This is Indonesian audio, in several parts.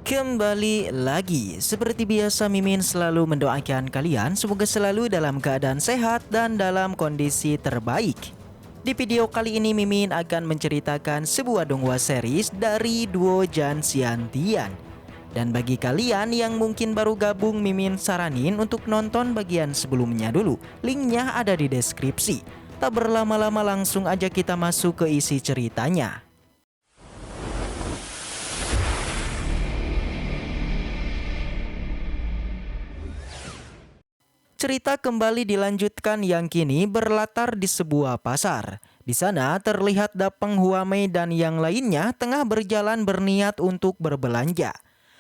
Kembali lagi, seperti biasa Mimin selalu mendoakan kalian semoga selalu dalam keadaan sehat dan dalam kondisi terbaik. Di video kali ini Mimin akan menceritakan sebuah donghua series dari duo Jan Siantian. Dan bagi kalian yang mungkin baru gabung, Mimin saranin untuk nonton bagian sebelumnya dulu. Linknya ada di deskripsi. Tak berlama-lama langsung aja kita masuk ke isi ceritanya. Cerita kembali dilanjutkan yang kini berlatar di sebuah pasar. Di sana terlihat Dapeng, Huamei dan yang lainnya tengah berjalan berniat untuk berbelanja.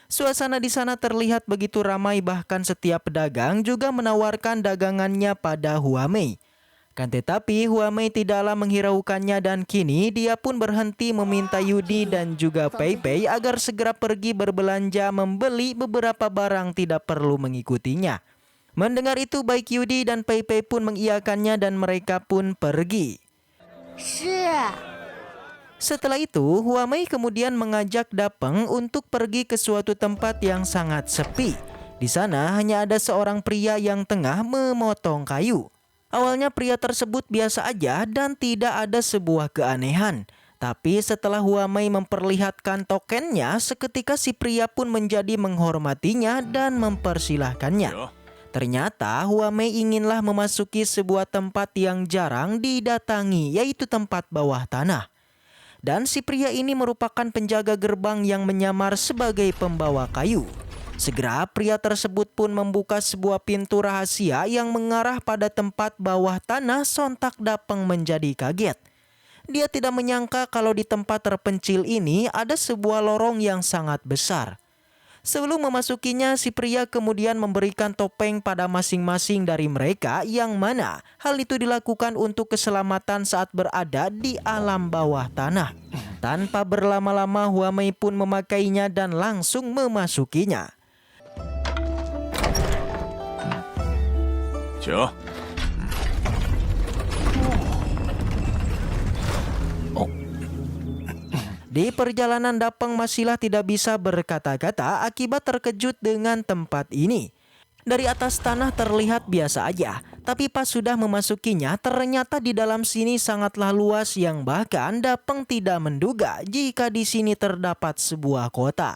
Suasana di sana terlihat begitu ramai, bahkan setiap pedagang juga menawarkan dagangannya pada Huamei. Kan tetapi Huamei tidaklah menghiraukannya dan kini dia pun berhenti meminta Yudi dan juga Pei Pei agar segera pergi berbelanja membeli beberapa barang tidak perlu mengikutinya. Mendengar itu baik Yudi dan Pei Pei pun mengiyakannya dan mereka pun pergi. Setelah itu Huamei kemudian mengajak Dapeng untuk pergi ke suatu tempat yang sangat sepi. Di sana hanya ada seorang pria yang tengah memotong kayu. Awalnya pria tersebut biasa aja dan tidak ada sebuah keanehan. Tapi setelah Huamei memperlihatkan tokennya, seketika si pria pun menjadi menghormatinya dan mempersilahkannya. Ternyata Huamei inginlah memasuki sebuah tempat yang jarang didatangi, yaitu tempat bawah tanah. Dan si pria ini merupakan penjaga gerbang yang menyamar sebagai pembawa kayu. Segera pria tersebut pun membuka sebuah pintu rahasia yang mengarah pada tempat bawah tanah. Sontak Dapeng menjadi kaget. Dia tidak menyangka kalau di tempat terpencil ini ada sebuah lorong yang sangat besar. Sebelum memasukinya, si pria kemudian memberikan topeng pada masing-masing dari mereka, yang mana hal itu dilakukan untuk keselamatan saat berada di alam bawah tanah. Tanpa berlama-lama Huamei pun memakainya dan langsung memasukinya. Di perjalanan Dapeng masihlah tidak bisa berkata-kata akibat terkejut dengan tempat ini. Dari atas tanah terlihat biasa aja, tapi pas sudah memasukinya ternyata di dalam sini sangatlah luas yang bahkan Dapeng tidak menduga jika di sini terdapat sebuah kota.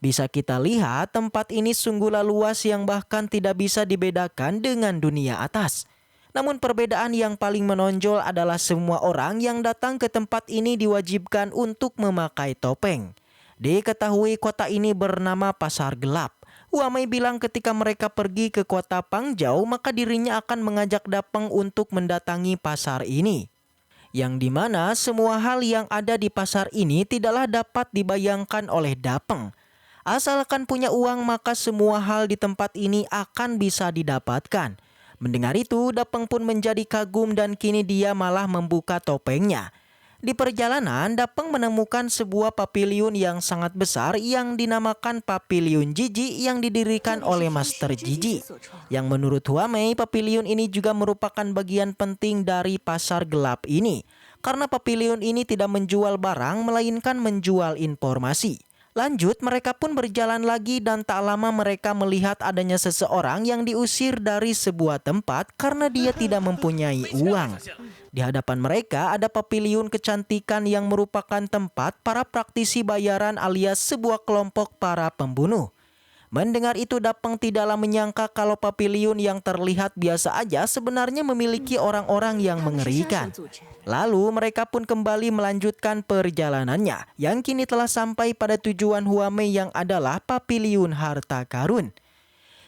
Bisa kita lihat tempat ini sungguhlah luas yang bahkan tidak bisa dibedakan dengan dunia atas. Namun perbedaan yang paling menonjol adalah semua orang yang datang ke tempat ini diwajibkan untuk memakai topeng. Diketahui kota ini bernama Pasar Gelap. Huamei bilang ketika mereka pergi ke kota Pangjau, maka dirinya akan mengajak Dapeng untuk mendatangi pasar ini. Yang dimana semua hal yang ada di pasar ini tidaklah dapat dibayangkan oleh Dapeng. Asalkan punya uang maka semua hal di tempat ini akan bisa didapatkan. Mendengar itu, Dapeng pun menjadi kagum dan kini dia malah membuka topengnya. Di perjalanan, Dapeng menemukan sebuah paviliun yang sangat besar yang dinamakan Paviliun Jiji yang didirikan oleh Master Jiji. Yang menurut Huamei, paviliun ini juga merupakan bagian penting dari pasar gelap ini. Karena paviliun ini tidak menjual barang, melainkan menjual informasi. Lanjut, mereka pun berjalan lagi dan tak lama mereka melihat adanya seseorang yang diusir dari sebuah tempat karena dia tidak mempunyai uang. Di hadapan mereka ada paviliun kecantikan yang merupakan tempat para praktisi bayaran alias sebuah kelompok para pembunuh. Mendengar itu Dapeng tidaklah menyangka kalau paviliun yang terlihat biasa aja sebenarnya memiliki orang-orang yang mengerikan. Lalu mereka pun kembali melanjutkan perjalanannya yang kini telah sampai pada tujuan Huamei yang adalah Paviliun Harta Karun.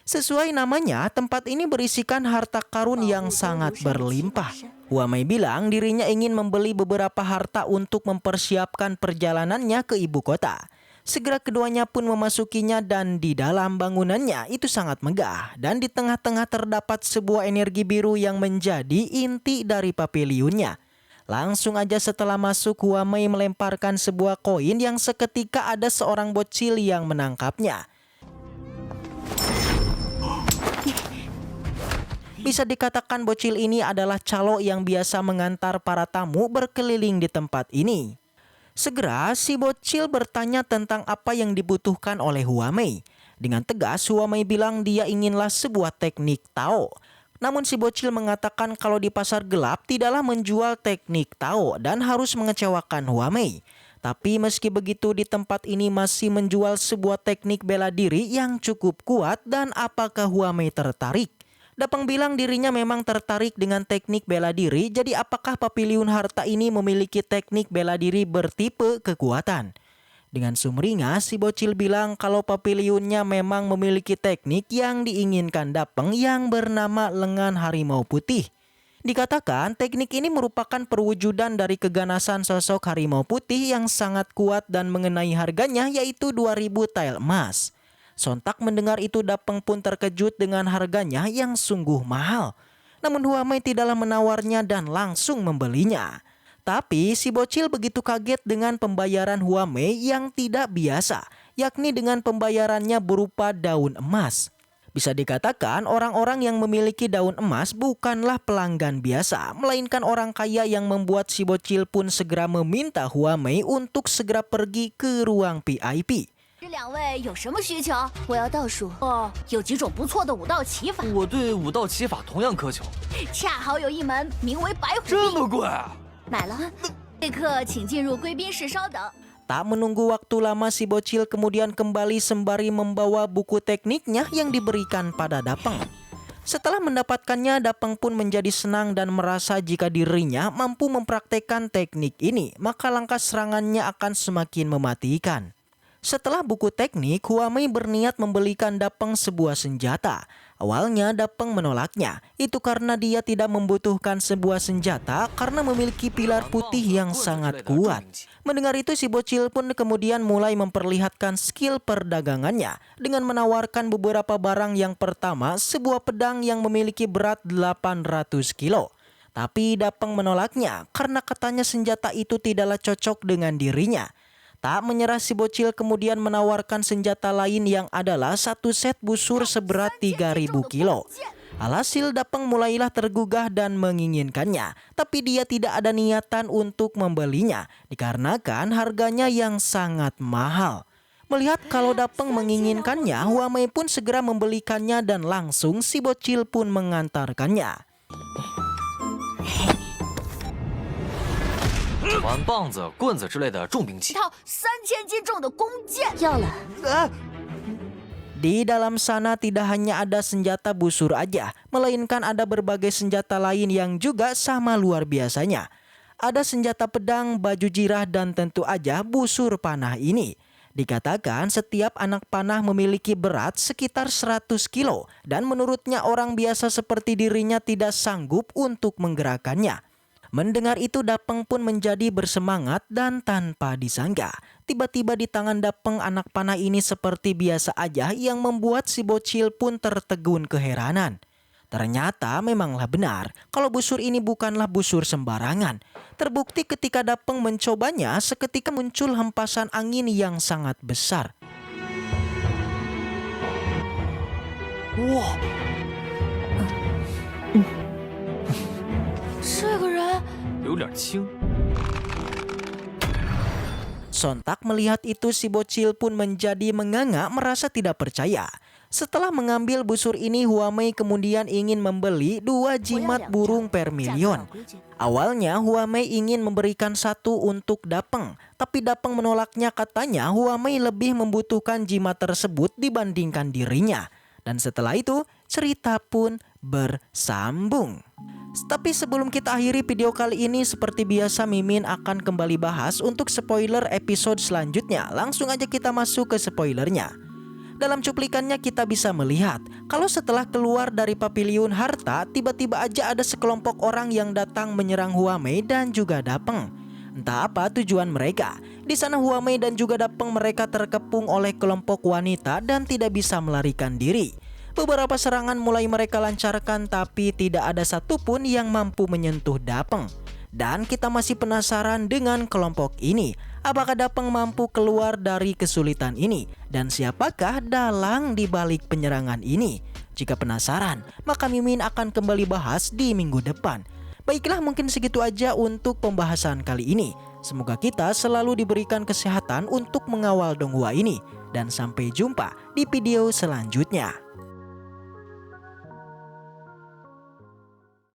Sesuai namanya, tempat ini berisikan harta karun yang sangat berlimpah. Huamei bilang dirinya ingin membeli beberapa harta untuk mempersiapkan perjalanannya ke ibu kota. Segera keduanya pun memasukinya dan di dalam bangunannya itu sangat megah. Dan di tengah-tengah terdapat sebuah energi biru yang menjadi inti dari paviliunnya. Langsung aja setelah masuk Huamei melemparkan sebuah koin yang seketika ada seorang bocil yang menangkapnya. Bisa dikatakan bocil ini adalah calo yang biasa mengantar para tamu berkeliling di tempat ini. Segera si bocil bertanya tentang apa yang dibutuhkan oleh Huamei. Dengan tegas Huamei bilang dia inginlah sebuah teknik Tao. Namun si bocil mengatakan kalau di pasar gelap tidaklah menjual teknik Tao dan harus mengecewakan Huamei. Tapi meski begitu di tempat ini masih menjual sebuah teknik bela diri yang cukup kuat dan apakah Huamei tertarik? Dapeng bilang dirinya memang tertarik dengan teknik bela diri, jadi apakah Papiliun Harta ini memiliki teknik bela diri bertipe kekuatan? Dengan sumringah, si bocil bilang kalau Papiliunnya memang memiliki teknik yang diinginkan Dapeng yang bernama lengan harimau putih. Dikatakan teknik ini merupakan perwujudan dari keganasan sosok harimau putih yang sangat kuat dan mengenai harganya yaitu 2.000 tael emas. Sontak mendengar itu Dapeng pun terkejut dengan harganya yang sungguh mahal. Namun Huamei tidaklah menawarnya dan langsung membelinya. Tapi si bocil begitu kaget dengan pembayaran Huamei yang tidak biasa, yakni dengan pembayarannya berupa daun emas. Bisa dikatakan orang-orang yang memiliki daun emas bukanlah pelanggan biasa, melainkan orang kaya yang membuat si bocil pun segera meminta Huamei untuk segera pergi ke ruang VIP. 这两位有什么需求？我要道术有几种不错的武道奇法。我对武道奇法同样苛求。恰好有一门名为白虎这么贵啊！买了，立刻请进入贵宾室稍等。 Tak menunggu waktu lama si bocil kemudian kembali sembari membawa buku tekniknya yang diberikan pada Dapeng. Setelah mendapatkannya, Dapeng pun menjadi senang dan merasa jika dirinya mampu mempraktekkan teknik ini, maka langkah serangannya akan semakin mematikan. Setelah buku teknik, Huamei berniat membelikan Dapeng sebuah senjata. Awalnya Dapeng menolaknya, itu karena dia tidak membutuhkan sebuah senjata karena memiliki pilar putih yang sangat kuat. Mendengar itu si bocil pun kemudian mulai memperlihatkan skill perdagangannya dengan menawarkan beberapa barang. Yang pertama, sebuah pedang yang memiliki berat 800 kilo. Tapi Dapeng menolaknya karena katanya senjata itu tidaklah cocok dengan dirinya. Tak menyerah si bocil kemudian menawarkan senjata lain yang adalah satu set busur seberat 3.000 kilo. Alhasil Dapeng mulailah tergugah dan menginginkannya, tapi dia tidak ada niatan untuk membelinya dikarenakan harganya yang sangat mahal. Melihat kalau Dapeng menginginkannya, Huamei pun segera membelikannya dan langsung si bocil pun mengantarkannya. 玩棒子、棍子之类的重兵器。一套3000斤重的弓箭要了。 Di dalam sana tidak hanya ada senjata busur aja, melainkan ada berbagai senjata lain yang juga sama luar biasanya. Ada senjata pedang, baju jirah, dan tentu aja busur panah ini. Dikatakan setiap anak panah memiliki berat sekitar 100 kilo dan menurutnya orang biasa seperti dirinya tidak sanggup untuk menggerakkannya. Mendengar itu Dapeng pun menjadi bersemangat dan tanpa disangka, tiba-tiba di tangan Dapeng anak panah ini seperti biasa aja yang membuat si bocil pun tertegun keheranan. Ternyata memanglah benar kalau busur ini bukanlah busur sembarangan. Terbukti ketika Dapeng mencobanya seketika muncul hempasan angin yang sangat besar. Wow. 这个人有点轻。 Sontak melihat itu si bocil pun menjadi menganga merasa tidak percaya. Setelah mengambil busur ini, Huamei kemudian ingin membeli 2 jimat burung per million. Awalnya Huamei ingin memberikan 1 untuk Dapeng, tapi Dapeng menolaknya, katanya Huamei lebih membutuhkan jimat tersebut dibandingkan dirinya. Dan setelah itu cerita pun bersambung. Tapi sebelum kita akhiri video kali ini, seperti biasa Mimin akan kembali bahas untuk spoiler episode selanjutnya. Langsung aja kita masuk ke spoilernya. Dalam cuplikannya kita bisa melihat kalau setelah keluar dari Papiliun Harta, tiba-tiba aja ada sekelompok orang yang datang menyerang Huamei dan juga Dapeng. Entah apa tujuan mereka. Di sana Huamei dan juga Dapeng mereka terkepung oleh kelompok wanita dan tidak bisa melarikan diri. Beberapa serangan mulai mereka lancarkan, tapi tidak ada satupun yang mampu menyentuh Dapeng. Dan kita masih penasaran dengan kelompok ini. Apakah Dapeng mampu keluar dari kesulitan ini? Dan siapakah dalang di balik penyerangan ini? Jika penasaran, maka Mimin akan kembali bahas di minggu depan. Baiklah, mungkin segitu aja untuk pembahasan kali ini. Semoga kita selalu diberikan kesehatan untuk mengawal Donghua ini. Dan sampai jumpa di video selanjutnya.